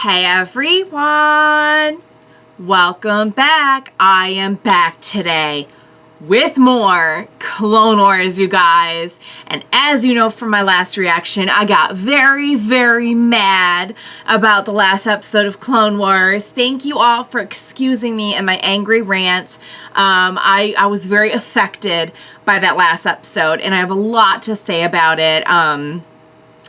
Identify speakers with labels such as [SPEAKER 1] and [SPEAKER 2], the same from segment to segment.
[SPEAKER 1] Hey everyone! Welcome back. I am back today with more Clone Wars, you guys. And as you know from my last reaction, I got very, very mad about the last episode of Clone Wars. Thank you all for excusing me and my angry rant. I was very affected by that last episode, and I have a lot to say about it.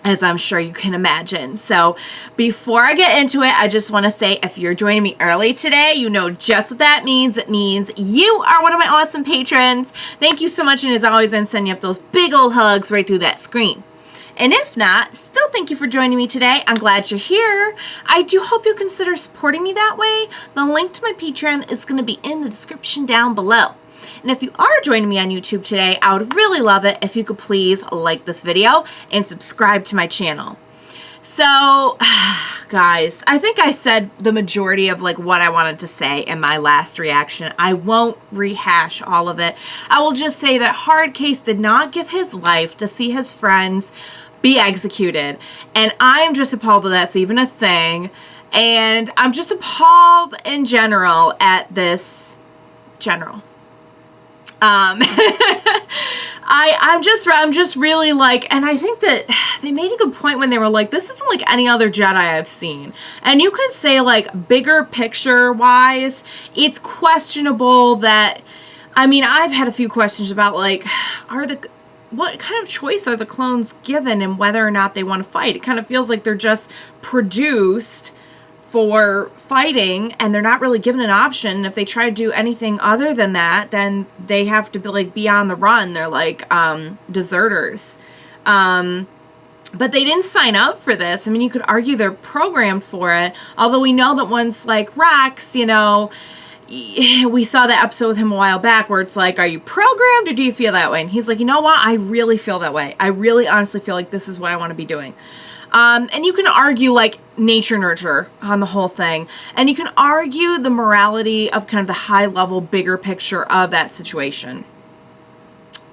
[SPEAKER 1] As I'm sure you can imagine. So before I get into it, I just want to say, if you're joining me early today, you know just what that means. It means you are one of my awesome patrons. Thank you so much, and as always, I'm sending up those big old hugs right through that screen. And if not, still thank you for joining me today. I'm glad you're here. I do hope you consider supporting me that way. The link to my Patreon is going to be in the description down below. And if you are joining me on YouTube today, I would really love it if you could please like this video and subscribe to my channel. So, guys, I think I said the majority of what I wanted to say in my last reaction. I won't rehash all of it. I will just say that Hardcase did not give his life to see his friends be executed. And I'm just appalled that that's even a thing. And I'm just appalled in general at this general. I'm just really and I think that they made a good point when they were like, this isn't like any other Jedi I've seen. And you could say bigger picture wise, it's questionable that, I mean, I've had a few questions about what kind of choice are the clones given and whether or not they want to fight. It kind of feels like they're just produced for fighting, and they're not really given an option. If they try to do anything other than that, then they have to be on the run. They're deserters. But they didn't sign up for this. I mean, you could argue they're programmed for it, although we know that once Rex, we saw that episode with him a while back where it's are you programmed or do you feel that way? And he's like, you know what? I really feel that way. I really honestly feel like this is what I want to be doing. And you can argue nature nurture on the whole thing. And you can argue the morality of kind of the high level, bigger picture of that situation.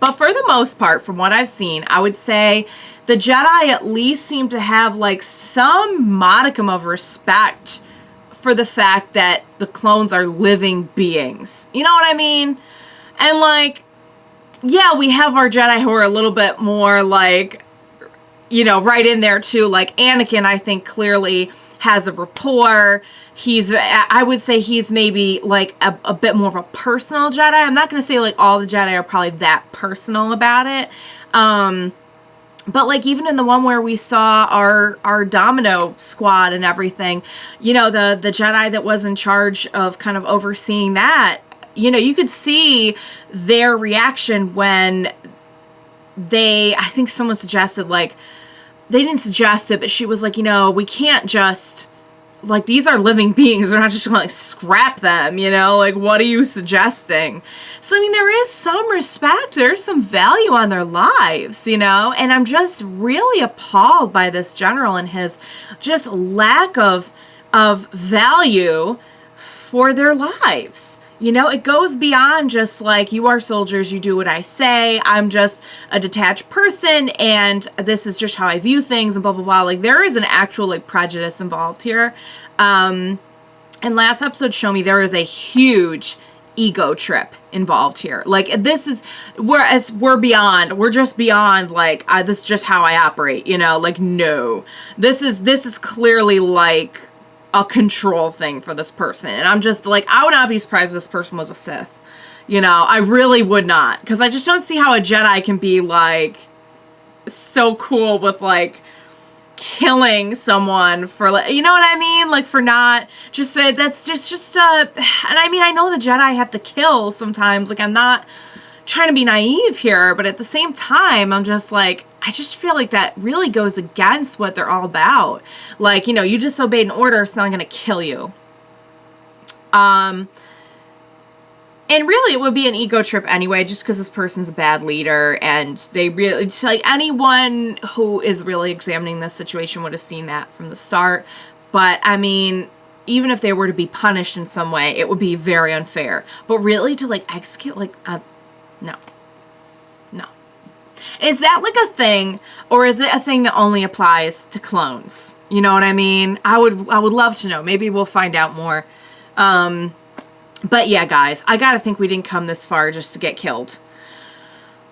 [SPEAKER 1] But for the most part, from what I've seen, I would say the Jedi at least seem to have some modicum of respect for the fact that the clones are living beings. You know what I mean? And yeah, we have our Jedi who are a little bit more right in there too. Anakin, I think, clearly has a rapport. I would say he's maybe a bit more of a personal Jedi. I'm not going to say all the Jedi are probably that personal about it. But even in the one where we saw our Domino squad and everything, the Jedi that was in charge of kind of overseeing that, you could see their reaction when I think someone suggested they didn't suggest it, but she was we can't just, these are living beings. They're not just going to, scrap them, what are you suggesting? So, I mean, there is some respect. There's some value on their lives, and I'm just really appalled by this general and his just lack of value for their lives. It goes beyond just you are soldiers, you do what I say, I'm just a detached person, and this is just how I view things, and blah, blah, blah. There is an actual, prejudice involved here. And last episode showed me there is a huge ego trip involved here. This is, we're just beyond, this is just how I operate, no. This is clearly, a control thing for this person. And I'm just I would not be surprised if this person was a Sith. I really would not. Because I just don't see how a Jedi can be so cool with killing someone for you know what I mean? For not just that's just and I mean, I know the Jedi have to kill sometimes. I'm not trying to be naive here, but at the same time, I'm just I just feel that really goes against what they're all about. You disobeyed an order, it's not going to kill you. And really, it would be an ego trip anyway, just because this person's a bad leader, and they really, anyone who is really examining this situation would have seen that from the start. But, I mean, even if they were to be punished in some way, it would be very unfair. But really, to, execute, no. No. Is that like a thing, or is it a thing that only applies to clones? You know what I mean? I would love to know. Maybe we'll find out more. But yeah, guys, I gotta think we didn't come this far just to get killed.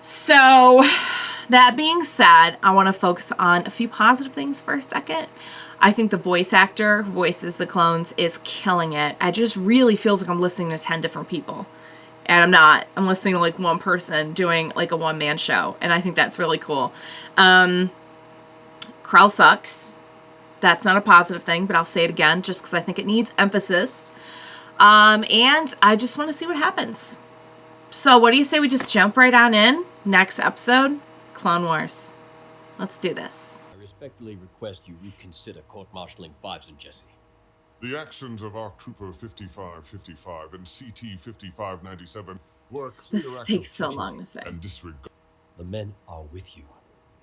[SPEAKER 1] So, that being said, I want to focus on a few positive things for a second. I think the voice actor who voices the clones is killing it. It just really feels like I'm listening to 10 different people. And I'm not. I'm listening to like one person doing like a one-man show. And I think that's really cool. Krell sucks. That's not a positive thing, but I'll say it again just because I think it needs emphasis. And I just want to see what happens. So what do you say we just jump right on in? Next episode, Clone Wars. Let's do this.
[SPEAKER 2] I respectfully request you reconsider court-martialing Fives and Jesse.
[SPEAKER 3] The actions of ARC Trooper 5555 and CT 5597 were a clear
[SPEAKER 1] This
[SPEAKER 3] act
[SPEAKER 1] takes
[SPEAKER 3] of
[SPEAKER 1] so
[SPEAKER 3] treachery
[SPEAKER 1] long to say.
[SPEAKER 3] and disregard.
[SPEAKER 2] The men are with you.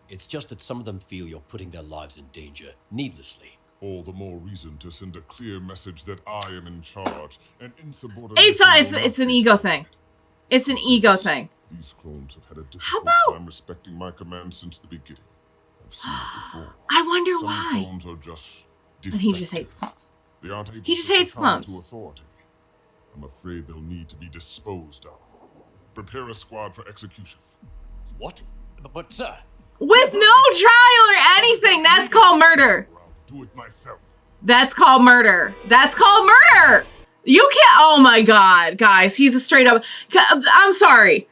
[SPEAKER 2] It's just that some of them feel you're putting their lives in danger needlessly.
[SPEAKER 3] All the more reason to send a clear message that I am in charge and insubordination.
[SPEAKER 1] It's an ego thing. It's an ego thing.
[SPEAKER 3] These clones have had a
[SPEAKER 1] How
[SPEAKER 3] difficult
[SPEAKER 1] about-
[SPEAKER 3] time respecting my command since the beginning. I've seen it before.
[SPEAKER 1] I wonder
[SPEAKER 3] Some
[SPEAKER 1] why.
[SPEAKER 3] clones are just
[SPEAKER 1] And he just hates
[SPEAKER 3] defective.
[SPEAKER 1] clones.
[SPEAKER 3] They aren't able
[SPEAKER 1] He just
[SPEAKER 3] to
[SPEAKER 1] hates
[SPEAKER 3] succumb
[SPEAKER 1] clones.
[SPEAKER 3] to authority. I'm afraid they'll need to be disposed of. Prepare a squad for execution.
[SPEAKER 2] What? But sir...
[SPEAKER 1] With no trial or anything. That's called murder.
[SPEAKER 3] Or I'll do it myself.
[SPEAKER 1] That's called murder. That's called murder. You can't. Oh my God, guys. He's a straight up. I'm sorry.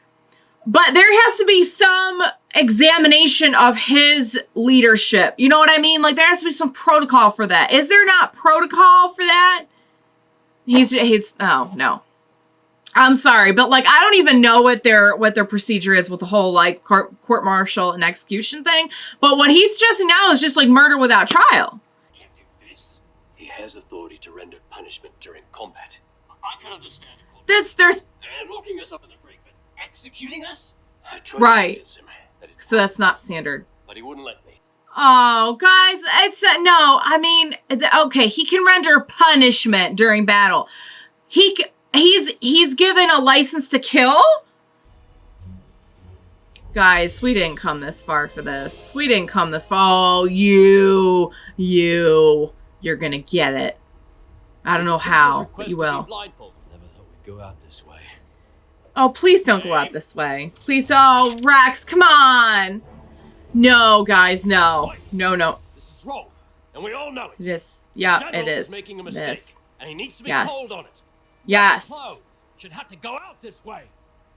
[SPEAKER 1] But there has to be some examination of his leadership. You know what I mean? Like, there has to be some protocol for that. Is there not protocol for that? He's oh, no. I'm sorry, but like, I don't even know what their procedure is with the whole like court martial and execution thing. But what he's suggesting now is just like murder without trial.
[SPEAKER 2] Can't do this. He has authority to render punishment during combat. I can understand it.
[SPEAKER 1] There's
[SPEAKER 2] And locking us up in the break, but executing us? I tried
[SPEAKER 1] Right.
[SPEAKER 2] to convince him that it's
[SPEAKER 1] so that's not standard.
[SPEAKER 2] but he wouldn't let me.
[SPEAKER 1] Oh, guys, it's no. I mean, okay, he can render punishment during battle. He's given a license to kill. Guys, we didn't come this far for this. We didn't come this far. Oh, you're gonna get it. I don't know how, but you will.
[SPEAKER 2] Never thought we'd go out this way.
[SPEAKER 1] Oh, please don't go out this way. Please, oh, Rex, come on. No, guys, no. No.
[SPEAKER 2] This is wrong, and we all know it.
[SPEAKER 1] This, yeah,
[SPEAKER 2] General
[SPEAKER 1] it is.
[SPEAKER 2] making a mistake,
[SPEAKER 1] This.
[SPEAKER 2] and he needs to be
[SPEAKER 1] Yes.
[SPEAKER 2] told on it.
[SPEAKER 1] Yes.
[SPEAKER 2] Clone should have to go out this way.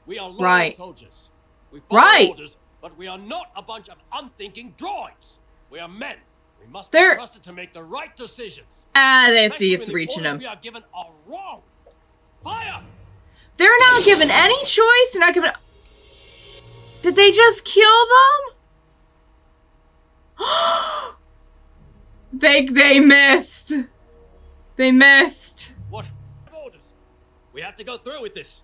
[SPEAKER 2] We are loyal
[SPEAKER 1] Right.
[SPEAKER 2] soldiers. We follow
[SPEAKER 1] Right.
[SPEAKER 2] orders, but we are not a bunch of unthinking droids. We are men. We must
[SPEAKER 1] They're-
[SPEAKER 2] be trusted to make the right decisions.
[SPEAKER 1] Especially
[SPEAKER 2] It's
[SPEAKER 1] when the reaching
[SPEAKER 2] orders
[SPEAKER 1] him.
[SPEAKER 2] we are given are wrong. Fire!
[SPEAKER 1] They're not given any choice. They're not given. Did they just kill them? They missed. They missed.
[SPEAKER 2] What? Orders. We have to go through with this.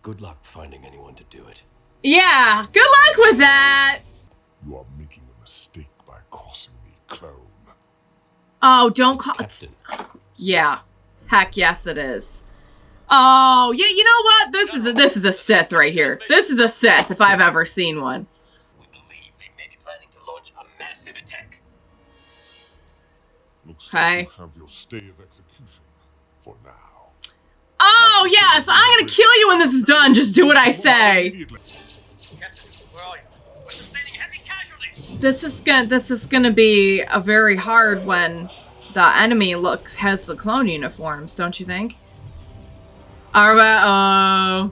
[SPEAKER 2] Good luck finding anyone to do it.
[SPEAKER 1] Yeah. Good luck with that.
[SPEAKER 3] You are making a mistake by crossing me, clone.
[SPEAKER 1] Oh, don't call.
[SPEAKER 2] Captain.
[SPEAKER 1] Yeah. Heck yes, it is. Oh, yeah. You know what? This is a Sith right here. This is a Sith if I've ever seen one.
[SPEAKER 2] We believe they may be planning to launch a massive attack.
[SPEAKER 3] Looks
[SPEAKER 1] Okay.
[SPEAKER 3] like you have your stay of execution for now.
[SPEAKER 1] Oh yes, I'm gonna kill you when this is done. Just do what I say.
[SPEAKER 3] Immediately.
[SPEAKER 2] Captain, where are you? We're sustaining heavy casualties.
[SPEAKER 1] This is gonna be a very hard when the enemy has the clone uniforms, don't you think? Oh.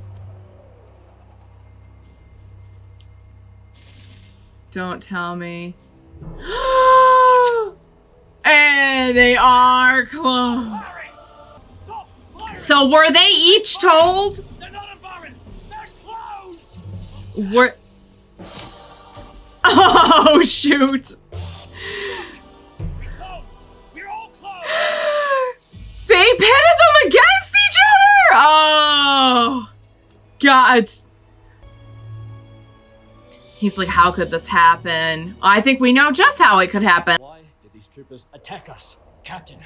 [SPEAKER 1] Don't tell me. And they are clones.
[SPEAKER 2] Hurry! Stop! Firing!
[SPEAKER 1] So were they each told?
[SPEAKER 2] They're not embarrassed! They're closed!
[SPEAKER 1] Were Oh shoot.
[SPEAKER 2] We closed! We're all closed!
[SPEAKER 1] They pitted them against each other! Oh God. He's like, how could this happen? I think we know just how it could happen.
[SPEAKER 2] Why did these troopers attack us? Captain,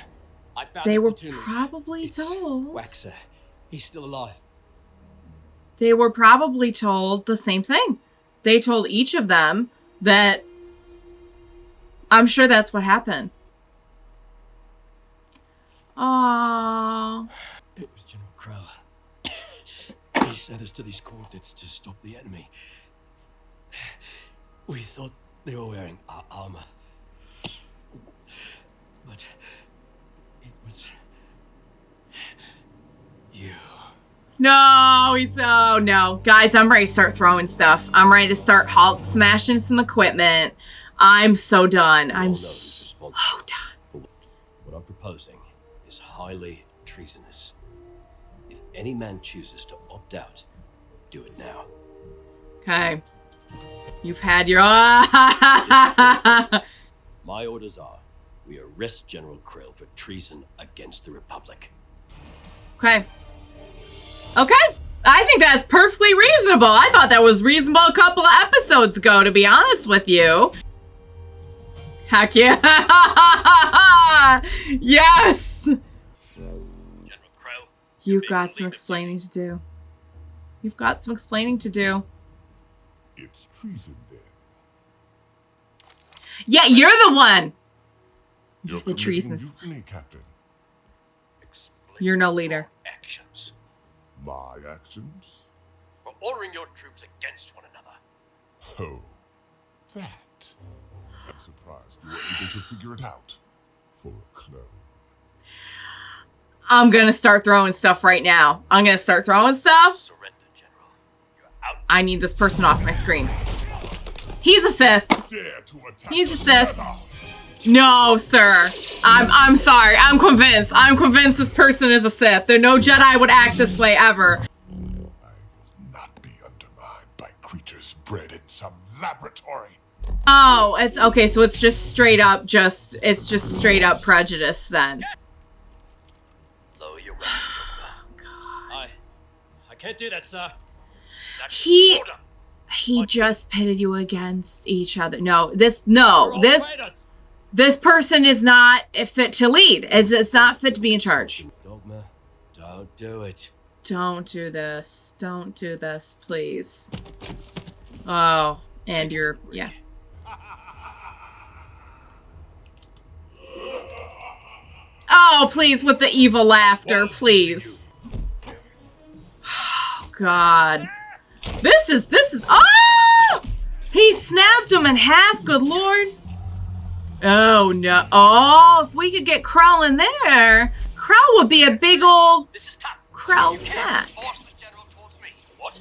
[SPEAKER 2] I found
[SPEAKER 1] They
[SPEAKER 2] the
[SPEAKER 1] were
[SPEAKER 2] platoon leader.
[SPEAKER 1] probably
[SPEAKER 2] It's
[SPEAKER 1] told.
[SPEAKER 2] Waxer. He's still alive.
[SPEAKER 1] They were probably told the same thing. they told each of them that I'm sure that's what happened. Aww.
[SPEAKER 2] It was General Krell. He sent us to these coordinates to stop the enemy. We thought they were wearing our armor. But it was you.
[SPEAKER 1] No, oh no. Guys, I'm ready to start throwing stuff. I'm ready to start Hulk smashing some equipment. I'm so done. I'm so done.
[SPEAKER 2] What I'm proposing is highly treasonous. If any man chooses to opt out, do it now.
[SPEAKER 1] Okay. You've had your...
[SPEAKER 2] My orders are, we arrest General Krell for treason against the Republic.
[SPEAKER 1] Okay. Okay. I think that's perfectly reasonable. I thought that was reasonable a couple of episodes ago, to be honest with you. Heck yeah. Yes.
[SPEAKER 2] General Krell,
[SPEAKER 1] You've got some explaining to do. You've got some explaining to do.
[SPEAKER 3] It's treason then.
[SPEAKER 1] Yeah, you're the one.
[SPEAKER 3] You're
[SPEAKER 1] the treasons.
[SPEAKER 3] Mutiny, Captain.
[SPEAKER 2] explain
[SPEAKER 1] You're no leader.
[SPEAKER 2] your actions.
[SPEAKER 3] My actions?
[SPEAKER 2] For ordering your troops against one another.
[SPEAKER 3] Oh, that. I'm surprised you were able to figure it out. For a clone.
[SPEAKER 1] I'm gonna start throwing stuff right now. I'm gonna start throwing stuff.
[SPEAKER 2] Surrender, General. You're out.
[SPEAKER 1] I need this person off my screen. He's a Sith.
[SPEAKER 3] Dare to attack
[SPEAKER 1] He's a
[SPEAKER 3] us
[SPEAKER 1] Sith.
[SPEAKER 3] together.
[SPEAKER 1] No, sir. I'm sorry. I'm convinced. I'm convinced this person is a Sith. There no Jedi would act this way ever.
[SPEAKER 3] I will not be undermined by creatures bred in some laboratory.
[SPEAKER 1] Oh, it's okay. So it's just straight up, it's just straight up prejudice then.
[SPEAKER 2] Lower your rank, Dogma. I can't do that, sir. That's
[SPEAKER 1] He
[SPEAKER 2] order.
[SPEAKER 1] he just pitted you against each other. No,
[SPEAKER 2] We're all
[SPEAKER 1] this
[SPEAKER 2] traitors.
[SPEAKER 1] this person is not fit to lead. It's not fit to be in charge.
[SPEAKER 2] Dogma, don't do it.
[SPEAKER 1] Don't do this. Don't do this, please. Oh, and you're yeah. Oh, please, with the evil laughter, please. Oh, God. This is, oh! He snapped him in half, good lord. Oh, no. Oh, if we could get Krell in there, Krell would be a big old
[SPEAKER 2] This is tough.
[SPEAKER 1] Krell
[SPEAKER 2] You
[SPEAKER 1] snack.
[SPEAKER 2] can't force the general towards me. What?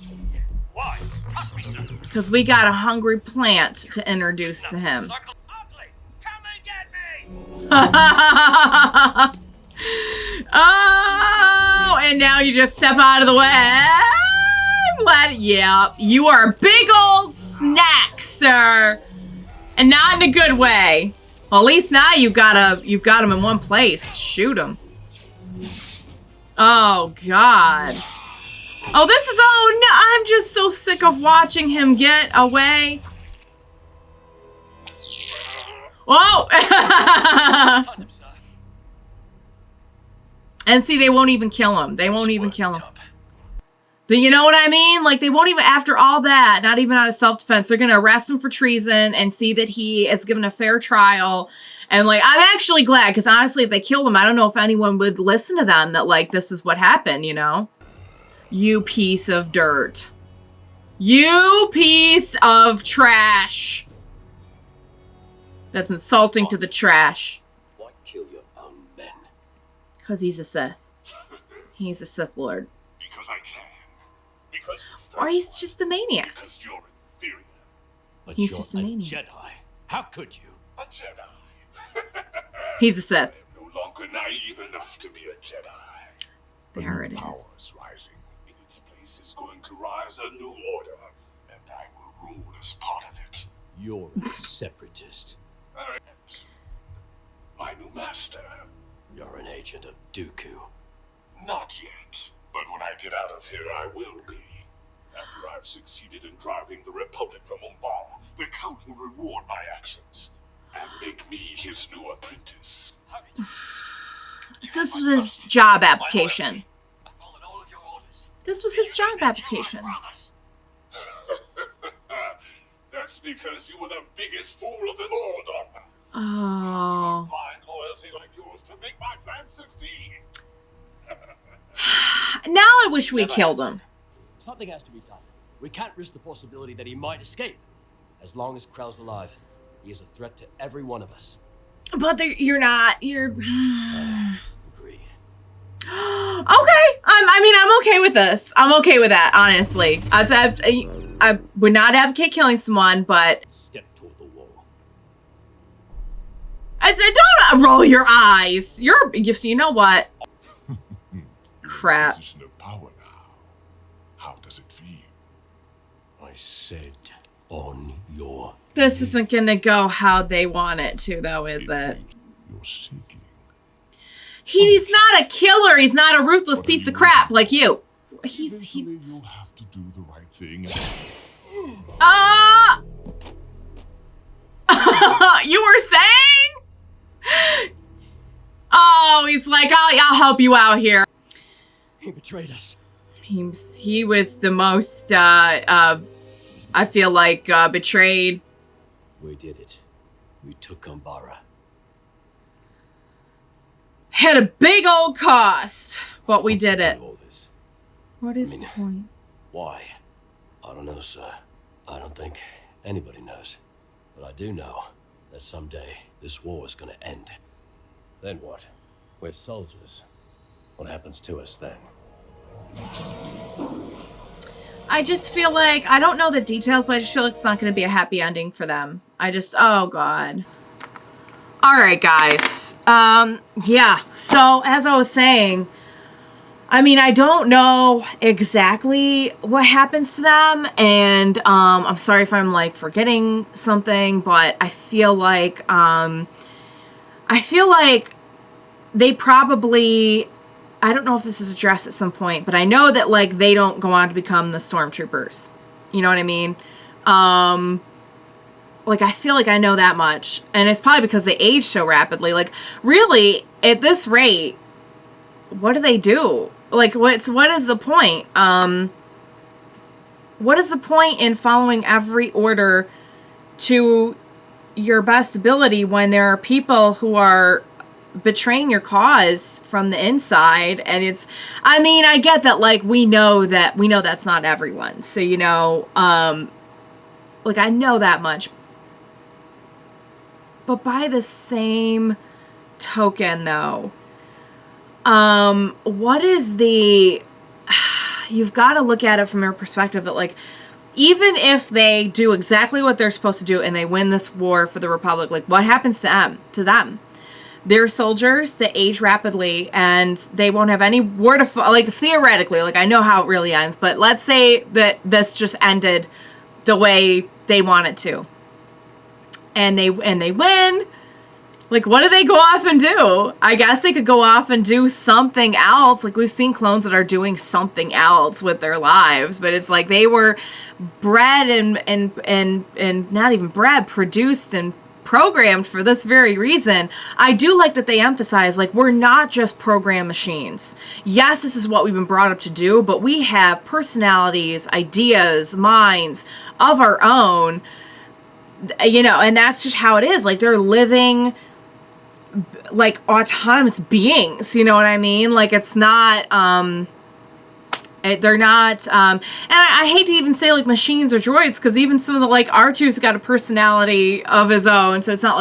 [SPEAKER 2] Why? Trust me, sir.
[SPEAKER 1] Because we got a hungry plant to introduce to him.
[SPEAKER 2] Circle ugly. Come and get me.
[SPEAKER 1] Oh, and now you just step out of the way. Yeah, you are a big old snack, sir, and not in a good way. Well, at least now you've got him in one place. Shoot him. Oh God. Oh, this is, oh no, I'm just so sick of watching him get away. Whoa!
[SPEAKER 2] Stun him, sir.
[SPEAKER 1] And see, they won't even kill him. They won't even kill him.
[SPEAKER 2] Up.
[SPEAKER 1] Do you know what I mean? Like, they won't even, after all that, not even out of self-defense, they're going to arrest him for treason and see that he is given a fair trial. And, like, I'm actually glad, because honestly, if they killed him, I don't know if anyone would listen to them that, like, this is what happened, you know? You piece of dirt. You piece of trash. That's insulting to the trash.
[SPEAKER 2] Why kill your own men?
[SPEAKER 1] Because he's a Sith. He's a Sith Lord.
[SPEAKER 3] Because I can. Because
[SPEAKER 1] Or he's just a maniac.
[SPEAKER 3] because you're inferior.
[SPEAKER 2] But
[SPEAKER 1] He's
[SPEAKER 2] you're
[SPEAKER 1] just a
[SPEAKER 2] a
[SPEAKER 1] maniac.
[SPEAKER 2] Jedi. How could you?
[SPEAKER 3] A Jedi.
[SPEAKER 1] He's a Sith.
[SPEAKER 3] I am no longer naive enough to be a Jedi.
[SPEAKER 1] There it
[SPEAKER 3] The
[SPEAKER 1] is.
[SPEAKER 3] power is rising. In its place is going to rise a new order, and I will rule as part of it.
[SPEAKER 2] You're a separatist.
[SPEAKER 3] I am soon my new master.
[SPEAKER 2] You're an agent of Dooku.
[SPEAKER 3] Not yet, but when I get out of here, I will be. After I've succeeded in driving the Republic from Umbara, the Count will reward my actions and make me his new apprentice.
[SPEAKER 2] How could you?
[SPEAKER 1] So this was his job application.
[SPEAKER 2] I followed all of your orders.
[SPEAKER 1] This was his job application.
[SPEAKER 2] Brothers.
[SPEAKER 3] because you were the biggest fool of them all, Dogma.
[SPEAKER 1] Oh.
[SPEAKER 3] Blind loyalty like yours to make my plan succeed.
[SPEAKER 1] Now I wish we killed him.
[SPEAKER 2] Something has to be done. We can't risk the possibility that he might escape. As long as Krell's alive, he is a threat to every one of us.
[SPEAKER 1] But you're not. You're.
[SPEAKER 2] Agree.
[SPEAKER 1] Okay. I mean, I'm okay with this. I'm okay with that, honestly. I would not advocate killing someone, but.
[SPEAKER 2] Step toward the wall.
[SPEAKER 1] I said, don't roll your eyes. You know what? Crap.
[SPEAKER 3] Position of power now. How does it feel?
[SPEAKER 2] I said on your.
[SPEAKER 1] This isn't gonna go how they want it to, though, is it?
[SPEAKER 3] You're seeking.
[SPEAKER 1] He's not a killer. He's not a ruthless piece of crap like you. He's.
[SPEAKER 3] You'll have to do the right thing.
[SPEAKER 1] You were saying? Oh, he's like, I'll help you out here.
[SPEAKER 2] He betrayed us.
[SPEAKER 1] He was the most, I feel like, betrayed.
[SPEAKER 2] We did it. We took Umbara.
[SPEAKER 1] Had a big old cost, but we did it.
[SPEAKER 2] All this?
[SPEAKER 1] What is the point?
[SPEAKER 2] Why? I don't know, sir. I don't think anybody knows. But I do know that someday this war is gonna end. Then what? We're soldiers. What happens to us then?
[SPEAKER 1] I just feel like, I don't know the details, but I just feel like it's not going to be a happy ending for them. Oh God. All right, guys. Yeah. So as I was saying, I mean, I don't know exactly what happens to them, and I'm sorry if I'm like forgetting something, but I feel like they probably, I don't know if this is addressed at some point, but I know that like they don't go on to become the stormtroopers. You know what I mean? Like I feel like I know that much, and it's probably because they age so rapidly. Like really, at this rate, what do they do? Like what is the point? What is the point in following every order to your best ability when there are people who are betraying your cause from the inside? And it's, I mean, I get that, like, we know that's not everyone. So, you know, like, I know that much. But by the same token, though, what is the, you've got to look at it from your perspective that, like, even if they do exactly what they're supposed to do and they win this war for the Republic, like, what happens to them? They're soldiers that age rapidly, and they won't have any word of, like, theoretically, like, I know how it really ends, but let's say that this just ended the way they want it to. And they win. Like, what do they go off and do? I guess they could go off and do something else. Like, we've seen clones that are doing something else with their lives, but it's like they were bred and not even bred, produced and programmed for this very reason. I do like that they emphasize, like, we're not just program machines. Yes, this is what we've been brought up to do, but we have personalities, ideas, minds of our own, you know, and that's just how it is. Like, they're living, like, autonomous beings, you know what I mean? Like, it's not, they're not, and I hate to even say, like, machines or droids, because even some of the, like, R2's got a personality of his own, so it's not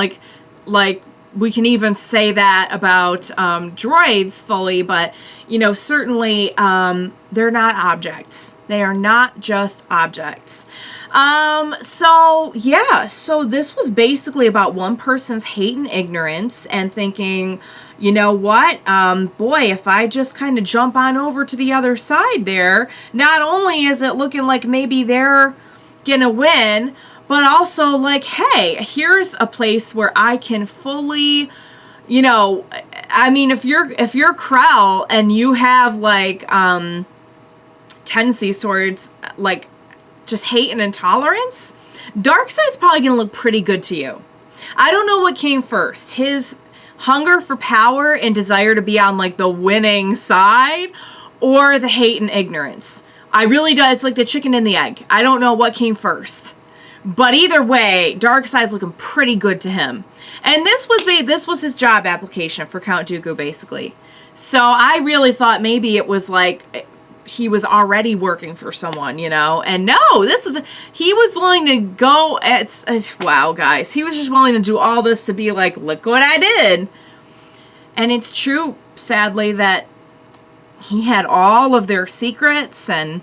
[SPEAKER 1] like we can even say that about droids fully, but, you know, certainly they're not objects. They are not just objects. So, yeah, so this was basically about one person's hate and ignorance and thinking, you know what, boy, if I just kind of jump on over to the other side there, not only is it looking like maybe they're gonna win, but also, like, hey, here's a place where I can fully, you know, I mean, if you're Krell and you have, like, tendencies towards, like, just hate and intolerance, Darkseid's probably gonna look pretty good to you. I don't know what came first, his hunger for power and desire to be on, like, the winning side, or the hate and ignorance. I really do. It's like the chicken and the egg. I don't know what came first. But either way, Darkseid's looking pretty good to him. And this was his job application for Count Dooku, basically. So I really thought maybe it was like he was already working for someone, you know. And no, he was willing to go wow, guys. He was just willing to do all this to be like, look what I did. And it's true, sadly, that he had all of their secrets and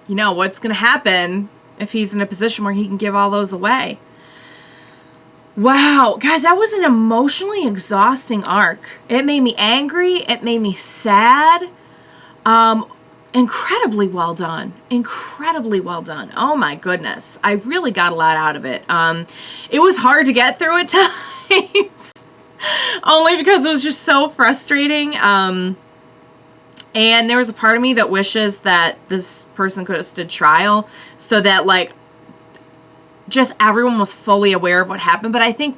[SPEAKER 1] you know, what's going to happen if he's in a position where he can give all those away. Wow. Guys, that was an emotionally exhausting arc. It made me angry. It made me sad. Incredibly well done. Incredibly well done. Oh my goodness. I really got a lot out of it. It was hard to get through at times. Only because it was just so frustrating. And there was a part of me that wishes that this person could have stood trial so that, like, just everyone was fully aware of what happened. But I think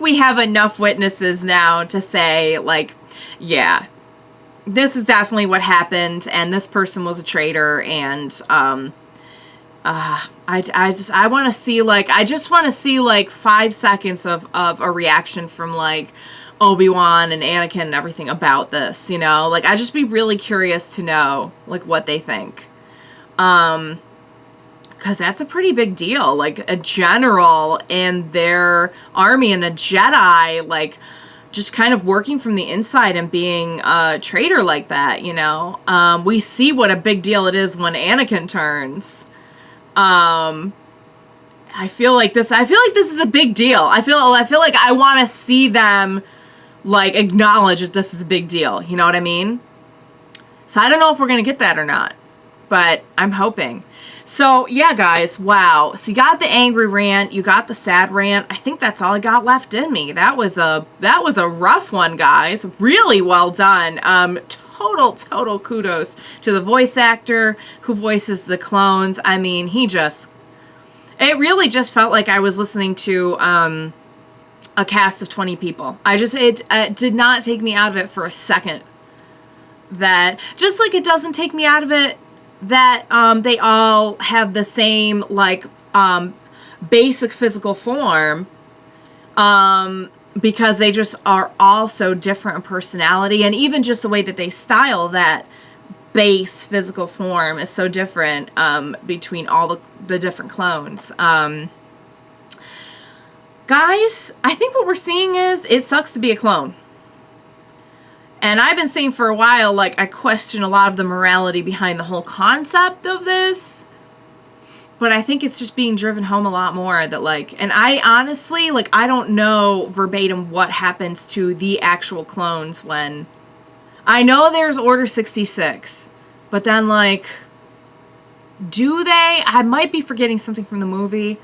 [SPEAKER 1] we have enough witnesses now to say, like, yeah, this is definitely what happened, and this person was a traitor, and I want to see, like, I just want to see, like, 5 seconds of a reaction from, like, Obi-Wan and Anakin and everything about this, you know? Like, I'd just be really curious to know, like, what they think. Because that's a pretty big deal. Like, a general in their army and a Jedi, like, just kind of working from the inside and being a traitor like that, you know? We see what a big deal it is when Anakin turns. I feel like this is a big deal. I feel like I want to see them, like, acknowledge that this is a big deal. You know what I mean? So I don't know if we're going to get that or not, but I'm hoping. So yeah, guys, wow. So you got the angry rant, you got the sad rant. I think that's all I got left in me. That was a rough one, guys. Really well done. Total kudos to the voice actor who voices the clones. I mean, it really just felt like I was listening to a cast of 20 people. It did not take me out of it for a second. That, just like it doesn't take me out of it that they all have the same, like, basic physical form, because they just are all so different in personality, and even just the way that they style that base physical form is so different between all the different clones. Guys, I think what we're seeing is it sucks to be a clone. And I've been saying for a while, like, I question a lot of the morality behind the whole concept of this. But I think it's just being driven home a lot more that, like, and I honestly, like, I don't know verbatim what happens to the actual clones when, I know there's Order 66, but then, like, do they? I might be forgetting something from the movie.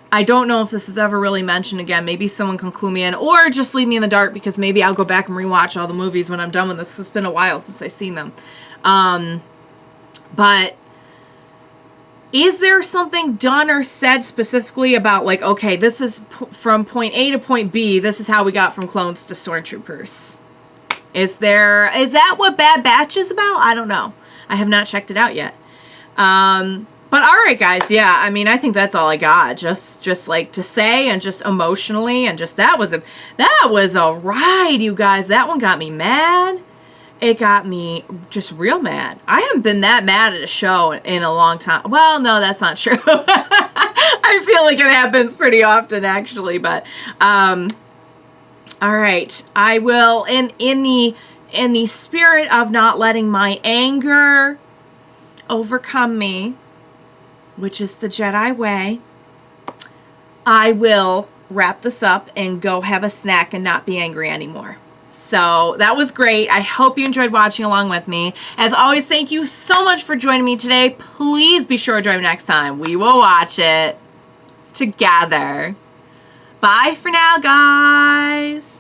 [SPEAKER 1] I don't know if this is ever really mentioned again. Maybe someone can clue me in, or just leave me in the dark, because maybe I'll go back and rewatch all the movies when I'm done with this. It's been a while since I've seen them. But is there something done or said specifically about, like, okay, this is from point A to point B, this is how we got from clones to stormtroopers? Is that what Bad Batch is about? I don't know. I have not checked it out yet. But all right, guys. Yeah, I mean, I think that's all I got. Just like to say, and just emotionally, and just that was a ride, you guys. That one got me mad. It got me just real mad. I haven't been that mad at a show in a long time. Well, no, that's not true. I feel like it happens pretty often, actually. But all right, I will in the spirit of not letting my anger overcome me, which is the Jedi way, I will wrap this up and go have a snack and not be angry anymore. So that was great. I hope you enjoyed watching along with me. As always, thank you so much for joining me today. Please be sure to join me next time. We will watch it together. Bye for now, guys.